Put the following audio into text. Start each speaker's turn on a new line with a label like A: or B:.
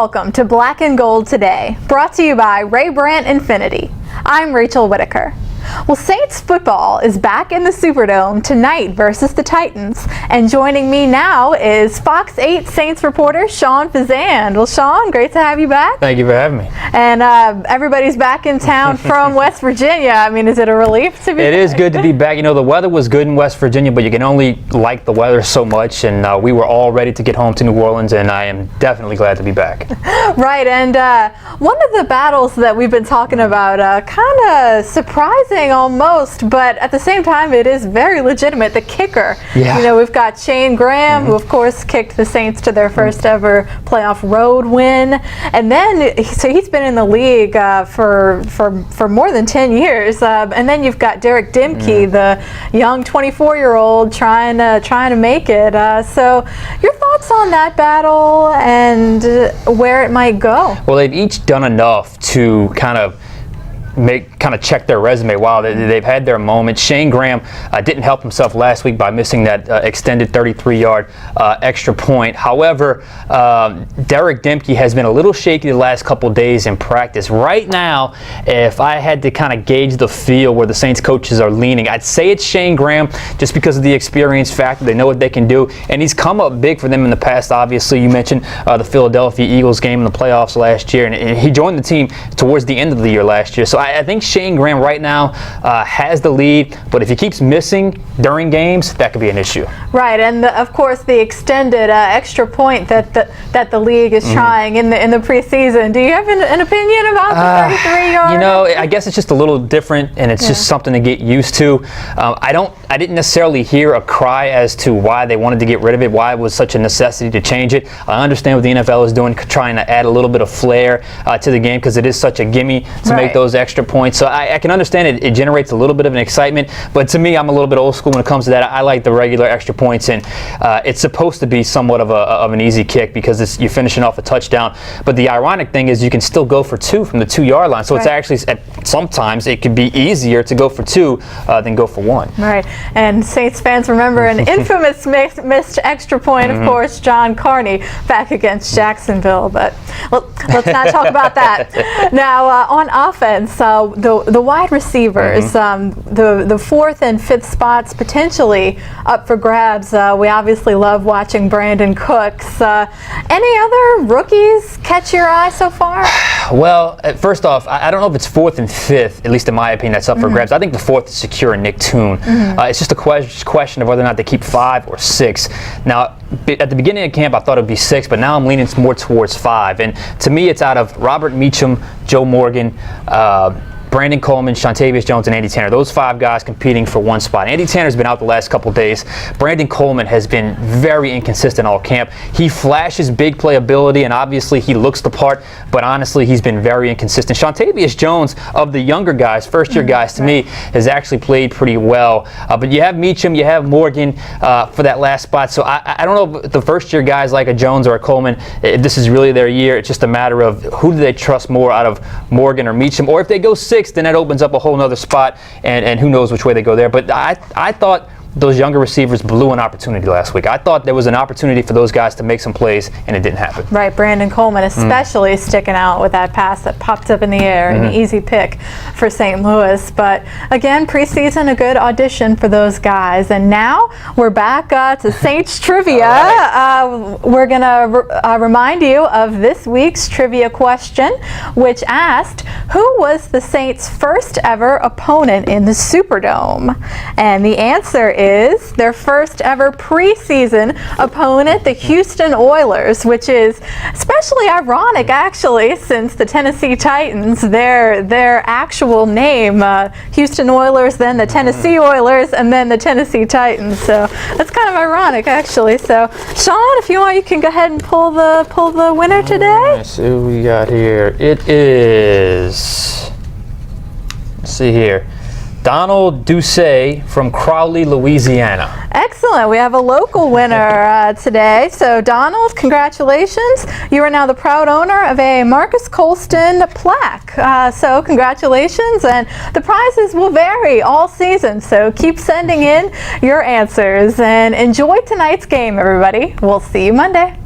A: welcome to Black and Gold Today, brought to you by Ray Brandt Infinity. I'm Rachel Whittaker. Well, Saints football is back in the Superdome tonight versus the Titans, and joining me now is Fox 8 Saints reporter Sean Fazende. Well, Sean, great to have you back.
B: Thank you for having me.
A: And everybody's back in town from West Virginia. I mean, is it a relief to be back?
B: It is good to be back. You know, the weather was good in West Virginia, but you can only like the weather so much, and we were all ready to get home to New Orleans, and I am definitely glad to be back.
A: Right, and one of the battles that we've been talking about, kind of surprising almost, but at the same time it is very legitimate, the kicker.
B: Yeah.
A: You know, we've got Shane Graham, who of course kicked the Saints to their first ever playoff road win, and then so he's been in the league for more than 10 years, and then you've got Derek Dimke, the young 24-year-old trying to make it. So your thoughts on that battle and where it might go?
B: Well, they've each done enough to kind of check their resume. Wow, they've had their moment. Shane Graham didn't help himself last week by missing that extended 33-yard extra point. However, Derek Dimke has been a little shaky the last couple days in practice. Right now, if I had to kind of gauge the feel where the Saints coaches are leaning, I'd say it's Shane Graham just because of the experience factor. They know what they can do, and he's come up big for them in the past. Obviously, you mentioned the Philadelphia Eagles game in the playoffs last year, and he joined the team towards the end of the year last year. So I think Shane Graham right now has the lead, but if he keeps missing during games, that could be an issue. Right,
A: and of course the extended extra point that the league is trying in the preseason. Do you have an opinion about the 33-yard?
B: You know, I guess it's just a little different, and it's just something to get used to. I didn't necessarily hear a cry as to why they wanted to get rid of it, why it was such a necessity to change it. I understand what the NFL is doing, trying to add a little bit of flair to the game because it is such a gimme to make those extra points. So I can understand it generates a little bit of an excitement, but to me, I'm a little bit old school when it comes to that. I like the regular extra points, and it's supposed to be somewhat of an easy kick because you're finishing off a touchdown. But the ironic thing is you can still go for two from the 2-yard line. So it's actually, sometimes it could be easier to go for two than go for one.
A: Right, and Saints fans remember an infamous missed extra point, of course, John Carney back against Jacksonville, but let's not talk about that. Now, on offense, the wide receivers, the 4th and 5th spots potentially up for grabs. We obviously love watching Brandon Cooks. Any other rookies catch your eye so far?
B: Well, first off, I don't know if it's 4th and 5th, at least in my opinion, that's up for grabs. I think the 4th is secure in Nick Toon. It's just a question of whether or not they keep 5 or 6. Now, at the beginning of camp, I thought it would be 6, but now I'm leaning more towards 5. And to me, it's out of Robert Meacham, Joe Morgan, Brandon Coleman, Shantavius Jones, and Andy Tanner. Those 5 guys competing for one spot. Andy Tanner's been out the last couple days. Brandon Coleman has been very inconsistent all camp. He flashes big playability, and obviously he looks the part, but honestly, he's been very inconsistent. Shantavius Jones, of the younger guys, first-year guys to me, has actually played pretty well. But you have Meacham, you have Morgan for that last spot. So I don't know if the first-year guys like a Jones or a Coleman, if this is really their year. It's just a matter of who do they trust more out of Morgan or Meacham, or if they go 6, then that opens up a whole nother spot, and who knows which way they go there. But I thought those younger receivers blew an opportunity last week. I thought there was an opportunity for those guys to make some plays, and it didn't happen.
A: Right, Brandon Coleman especially sticking out with that pass that popped up in the air, an easy pick for St. Louis. But again, preseason, a good audition for those guys. And now we're back to Saints trivia. We're going to remind you of this week's trivia question, which asked, who was the Saints' first ever opponent in the Superdome? And the answer is their first ever preseason opponent, the Houston Oilers, which is especially ironic, actually, since the Tennessee Titans, their actual name, Houston Oilers, then the Tennessee Oilers, and then the Tennessee Titans. So that's kind of ironic, actually. So, Sean, if you want, you can go ahead and pull the winner today.
B: Let's see who we got here. It is, let's see here, Donald Doucet from Crowley, Louisiana.
A: Excellent. We have a local winner today. So, Donald, congratulations. You are now the proud owner of a Marcus Colston plaque. So, congratulations. And the prizes will vary all season. So, keep sending in your answers. And enjoy tonight's game, everybody. We'll see you Monday.